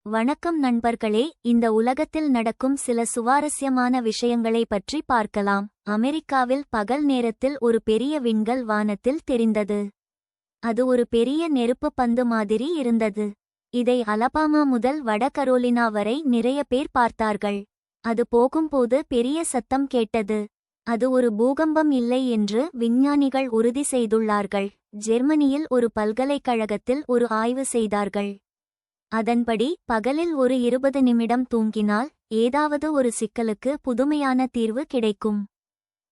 வணக்கம் நண்பர்களே, இந்த உலகத்தில் நடக்கும் சில சுவாரஸ்யமான விஷயங்களை பற்றி பார்க்கலாம். அமெரிக்காவில் பகல் நேரத்தில் ஒரு பெரிய விண்கல் வானத்தில் தெரிந்தது. அது ஒரு பெரிய நெருப்பு பந்து மாதிரி இருந்தது. இதை அலபாமா முதல் வட கரோலினா வரை நிறைய பேர் பார்த்தார்கள். அது போகும்போது பெரிய சத்தம் கேட்டது. அது ஒரு பூகம்பம் இல்லை என்று விஞ்ஞானிகள் உறுதி செய்துள்ளார்கள். ஜெர்மனியில் ஒரு பல்கலைக்கழகத்தில் ஒரு ஆய்வு செய்தார்கள். அதன்படி பகலில் ஒரு 20 நிமிடம் தூங்கினால் ஏதாவது ஒரு சிக்கலுக்கு புதுமையான தீர்வு கிடைக்கும்.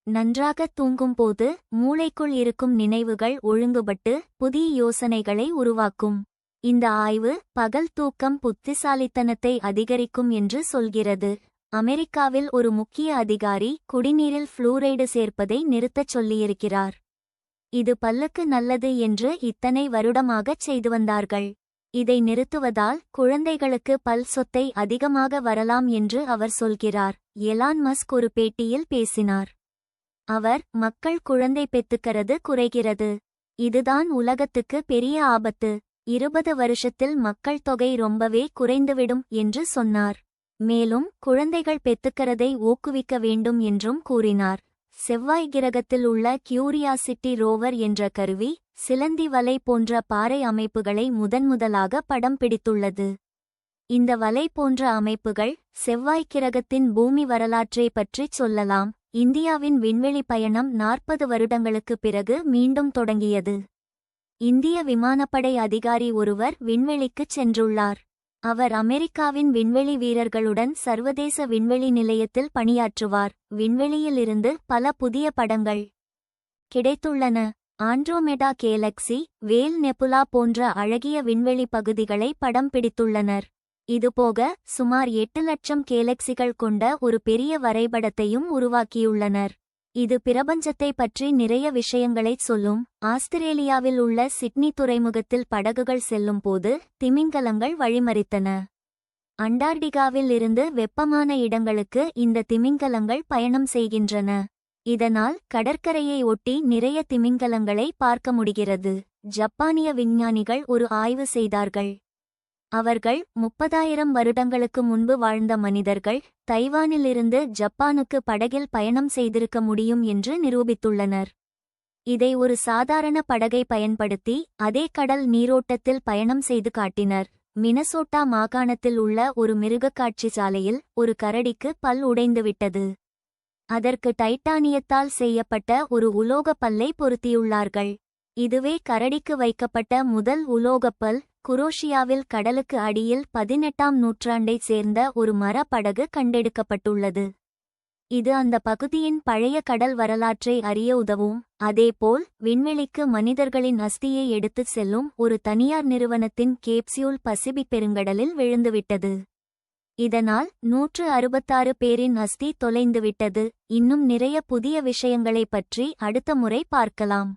நன்றாக தூங்கும்போது மூளைக்குள் இருக்கும் நினைவுகள் ஒழுங்குபட்டு புதிய யோசனைகளை உருவாக்கும். இந்த ஆய்வு பகல் தூக்கம் புத்திசாலித்தனத்தை அதிகரிக்கும் என்று சொல்கிறது. அமெரிக்காவில் ஒரு முக்கிய அதிகாரி குடிநீரில் ஃப்ளூரைடு சேர்ப்பதை நிறுத்தச் சொல்லியிருக்கிறார். இது பல்லுக்கு நல்லது என்று இத்தனை வருடமாகச் செய்து வந்தார்கள். இதை நிறுத்துவதால் குழந்தைகளுக்கு பல் சொத்தை அதிகமாக வரலாம் என்று அவர் சொல்கிறார். எலான் மஸ்க் ஒரு பேட்டியில் பேசினார். அவர், மக்கள் குழந்தை பெத்துக்கிறது குறைகிறது. இதுதான் உலகத்துக்கு பெரிய ஆபத்து. 20 வருஷத்தில் மக்கள் தொகை ரொம்பவே குறைந்துவிடும் என்று சொன்னார். மேலும் குழந்தைகள் பெத்துக்கிறதை ஊக்குவிக்க வேண்டும் என்றும் கூறினார். செவ்வாய் கிரகத்தில் உள்ள கியூரியாசிட்டி ரோவர் என்ற கருவி சிலந்தி வலை போன்ற பாறை அமைப்புகளை முதன்முதலாக படம் பிடித்துள்ளது. இந்த வலை போன்ற அமைப்புகள் செவ்வாய் கிரகத்தின் பூமி வரலாற்றை பற்றிச் சொல்லலாம். இந்தியாவின் விண்வெளி பயணம் 40 வருடங்களுக்கு பிறகு மீண்டும் தொடங்கியது. இந்திய விமானப்படை அதிகாரி ஒருவர் விண்வெளிக்குச் சென்றுள்ளார். அவர் அமெரிக்காவின் விண்வெளி வீரர்களுடன் சர்வதேச விண்வெளி நிலையத்தில் பணியாற்றுவார். விண்வெளியிலிருந்து பல புதிய படங்கள் கிடைத்துள்ளன. ஆண்ட்ரோமெடா கேலக்சி, வேல் நெபுலா போன்ற அழகிய விண்வெளி பகுதிகளை படம் பிடித்துள்ளனர். இதுபோக சுமார் 8 லட்சம் கேலக்சிகள் கொண்ட ஒரு பெரிய வரைபடத்தையும் உருவாக்கியுள்ளனர். இது பிரபஞ்சத்தை பற்றி நிறைய விஷயங்களைச் சொல்லும். ஆஸ்திரேலியாவில் உள்ள சிட்னி துறைமுகத்தில் படகுகள் செல்லும் போது திமிங்கலங்கள் வழிமறித்தன. அண்டார்டிகாவில் இருந்து வெப்பமான இடங்களுக்கு இந்த திமிங்கலங்கள் பயணம் செய்கின்றன. இதனால் கடற்கரையை ஒட்டி நிறைய திமிங்கலங்களை பார்க்க முடிகிறது. ஜப்பானிய விஞ்ஞானிகள் ஒரு ஆய்வு செய்தார்கள். அவர்கள் 30,000 வருடங்களுக்கு முன்பு வாழ்ந்த மனிதர்கள் தைவானிலிருந்து ஜப்பானுக்கு படகில் பயணம் செய்திருக்க முடியும் என்று நிரூபித்துள்ளனர். இதை ஒரு சாதாரண படகை பயன்படுத்தி அதே கடல் நீரோட்டத்தில் பயணம் செய்து காட்டினர். மினசோட்டா மாகாணத்தில் உள்ள ஒரு மிருகக்காட்சி சாலையில் ஒரு கரடிக்கு பல் உடைந்துவிட்டது. அதற்கு டைட்டானியத்தால் செய்யப்பட்ட ஒரு உலோகப் பல்லை பொருத்தியுள்ளார்கள். இதுவே கரடிக்கு வைக்கப்பட்ட முதல் உலோகப்பல். குரோஷியாவில் கடலுக்கு அடியில் 18ஆம் நூற்றாண்டைச் சேர்ந்த ஒரு மர படகு கண்டெடுக்கப்பட்டுள்ளது. இது அந்த பகுதியின் பழைய கடல் வரலாற்றை அறிய உதவும். அதேபோல் விண்வெளிக்கு மனிதர்களின் அஸ்தியை எடுத்துச் செல்லும் ஒரு தனியார் நிறுவனத்தின் கேப்சியூல் பசிபிக் பெருங்கடலில் விழுந்துவிட்டது. இதனால் 166 பேரின் அஸ்தி தொலைந்துவிட்டது. இன்னும் நிறைய புதிய விஷயங்களைப் பற்றி அடுத்த முறை பார்க்கலாம்.